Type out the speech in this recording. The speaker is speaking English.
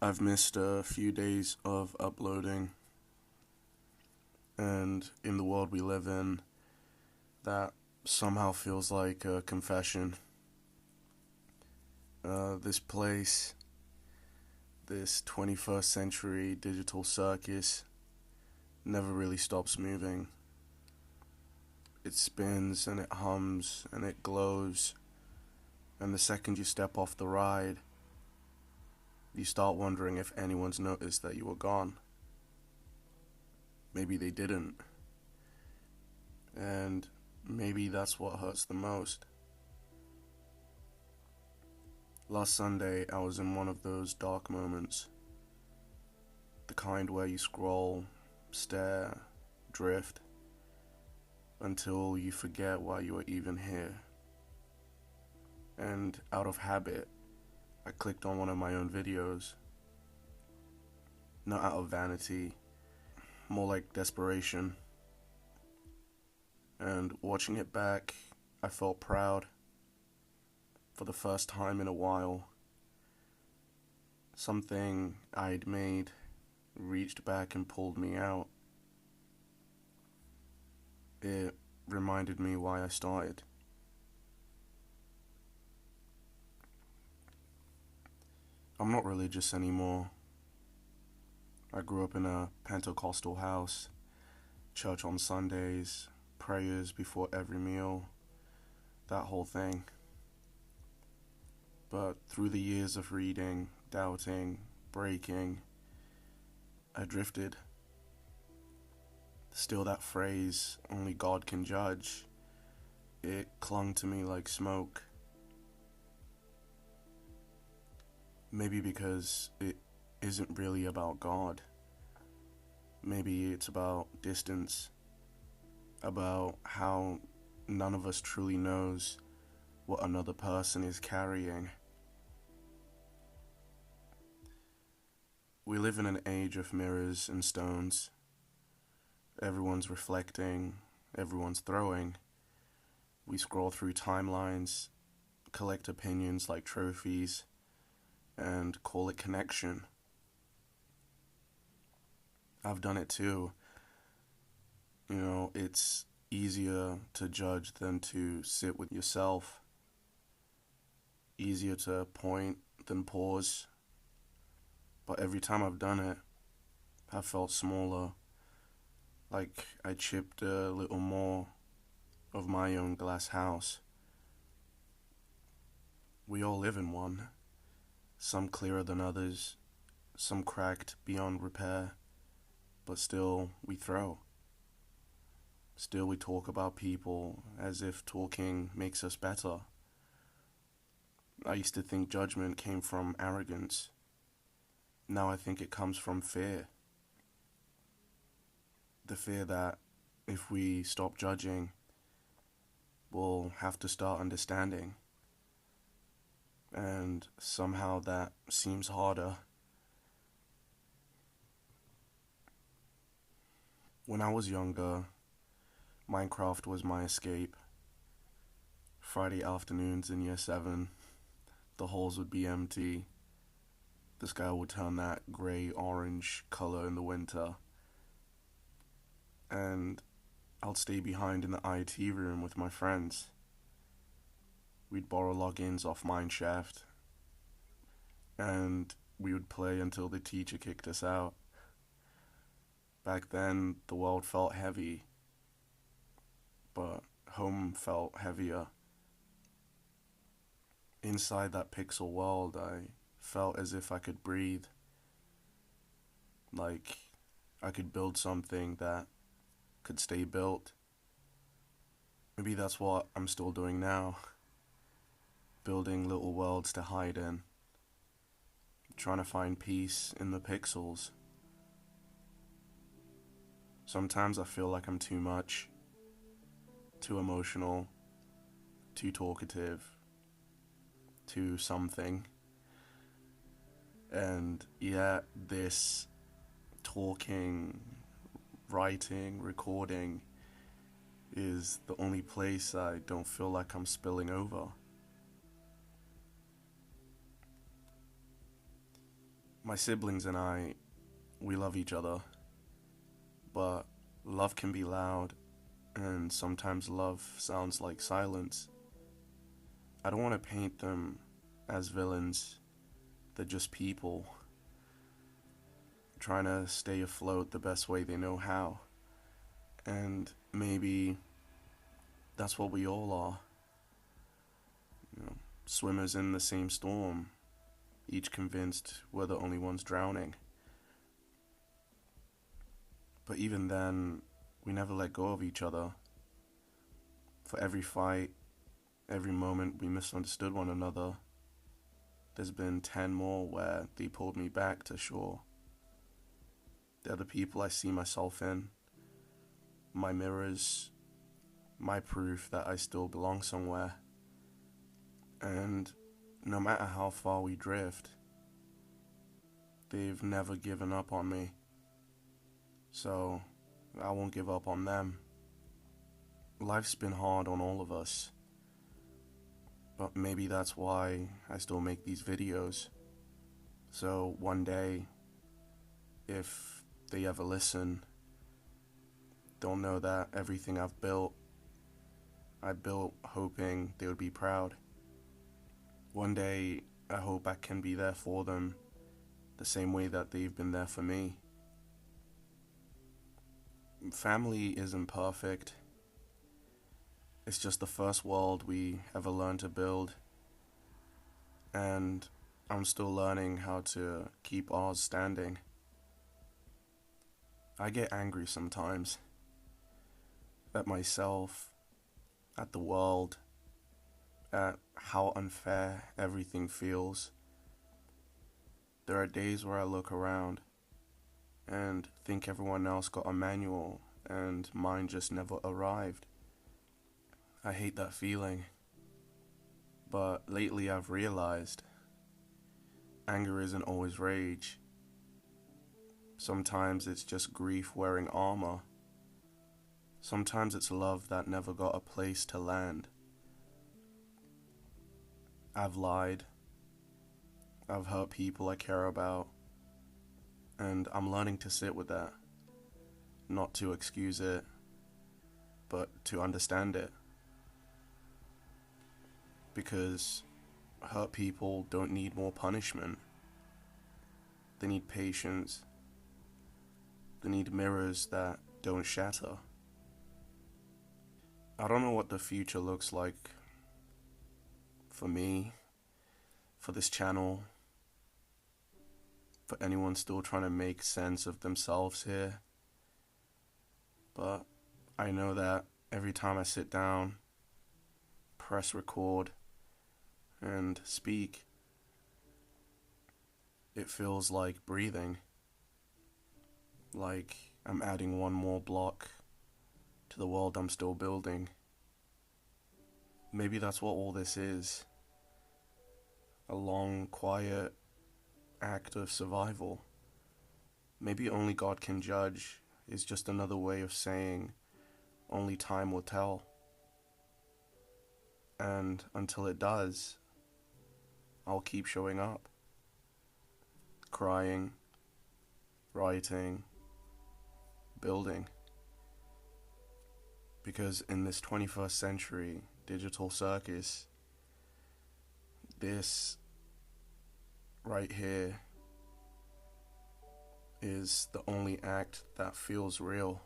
I've missed a few days of uploading, and in the world we live in, that somehow feels like a confession. This place, this 21st century digital circus, never really stops moving. It spins and it hums and it glows, and the second you step off the ride, you start wondering if anyone's noticed that you were gone. Maybe they didn't. And maybe that's what hurts the most. Last Sunday, I was in one of those dark moments. The kind where you scroll, stare, drift, until you forget why you are even here. And out of habit, I clicked on one of my own videos. Not out of vanity, more like desperation. And watching it back, I felt proud. For the first time in a while, something I'd made reached back and pulled me out. It reminded me why I started. I'm not religious anymore. I grew up in a Pentecostal house, church on Sundays, prayers before every meal, that whole thing. But through the years of reading, doubting, breaking, I drifted. Still, that phrase, only God can judge, it clung to me like smoke. Maybe because it isn't really about God. Maybe it's about distance, about how none of us truly knows what another person is carrying. We live in an age of mirrors and stones. Everyone's reflecting, everyone's throwing. We scroll through timelines, collect opinions like trophies, and call it connection. I've done it too. It's easier to judge than to sit with yourself. Easier to point than pause. But every time I've done it, I've felt smaller. Like I chipped a little more of my own glass house. We all live in one. Some clearer than others, some cracked beyond repair, but still we throw. Still we talk about people as if talking makes us better. I used to think judgment came from arrogance. Now I think it comes from fear. The fear that if we stop judging, we'll have to start understanding. And somehow that seems harder. When I was younger, Minecraft was my escape. Friday afternoons in year 7, the halls would be empty. The sky would turn that grey-orange color in the winter. And I'd stay behind in the IT room with my friends. We'd borrow logins off Mineshaft, and we would play until the teacher kicked us out. Back then, the world felt heavy, but home felt heavier. Inside that pixel world, I felt as if I could breathe. Like I could build something that could stay built. Maybe that's what I'm still doing now. Building little worlds to hide in. Trying to find peace in the pixels. Sometimes I feel like I'm too much. Too emotional. Too talkative. Too something. And yet this talking, writing, recording is the only place I don't feel like I'm spilling over. My siblings and I, we love each other, but love can be loud, and sometimes love sounds like silence. I don't want to paint them as villains. They're just people trying to stay afloat the best way they know how. And maybe that's what we all are. Swimmers in the same storm, each convinced we're the only ones drowning. But even then, we never let go of each other. For every fight, every moment we misunderstood one another, there's been 10 more where they pulled me back to shore. They're the people I see myself in, my mirrors, my proof that I still belong somewhere. And no matter how far we drift, they've never given up on me. So I won't give up on them. Life's been hard on all of us, but maybe that's why I still make these videos. So one day, if they ever listen, they'll know that everything I've built, I built hoping they would be proud. One day, I hope I can be there for them the same way that they've been there for me. Family isn't perfect. It's just the first world we ever learned to build. And I'm still learning how to keep ours standing. I get angry sometimes. At myself, at the world, at how unfair everything feels. There are days where I look around and think everyone else got a manual and mine just never arrived. I hate that feeling. But lately I've realized anger isn't always rage. Sometimes it's just grief wearing armor. Sometimes it's love that never got a place to land. I've lied. I've hurt people I care about. And I'm learning to sit with that. Not to excuse it, but to understand it. Because hurt people don't need more punishment. They need patience. They need mirrors that don't shatter. I don't know what the future looks like for me, for this channel, for anyone still trying to make sense of themselves here. But I know that every time I sit down, press record, and speak, it feels like breathing. Like I'm adding one more block to the world I'm still building. Maybe that's what all this is. A long, quiet act of survival. Maybe only God can judge is just another way of saying only time will tell. And until it does, I'll keep showing up. Crying, writing, building. Because in this 21st century digital circus, this right here is the only act that feels real.